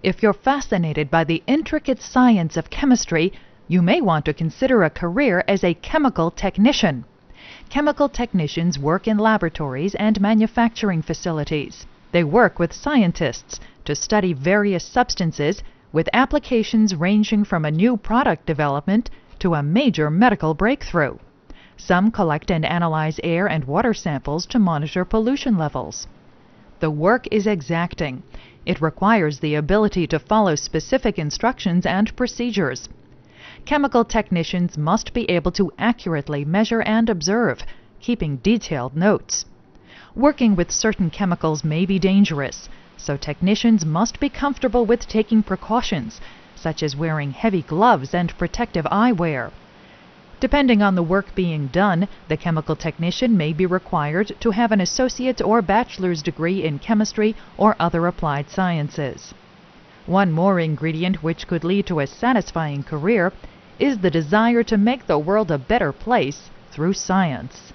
If you're fascinated by the intricate science of chemistry, you may want to consider a career as a chemical technician. Chemical technicians work in laboratories and manufacturing facilities. They work with scientists to study various substances, with applications ranging from a new product development to a major medical breakthrough. Some collect and analyze air and water samples to monitor pollution levels. The work is exacting. It requires the ability to follow specific instructions and procedures. Chemical technicians must be able to accurately measure and observe, keeping detailed notes. Working with certain chemicals may be dangerous, so technicians must be comfortable with taking precautions, such as wearing heavy gloves and protective eyewear. Depending on the work being done, the chemical technician may be required to have an associate's or bachelor's degree in chemistry or other applied sciences. One more ingredient which could lead to a satisfying career is the desire to make the world a better place through science.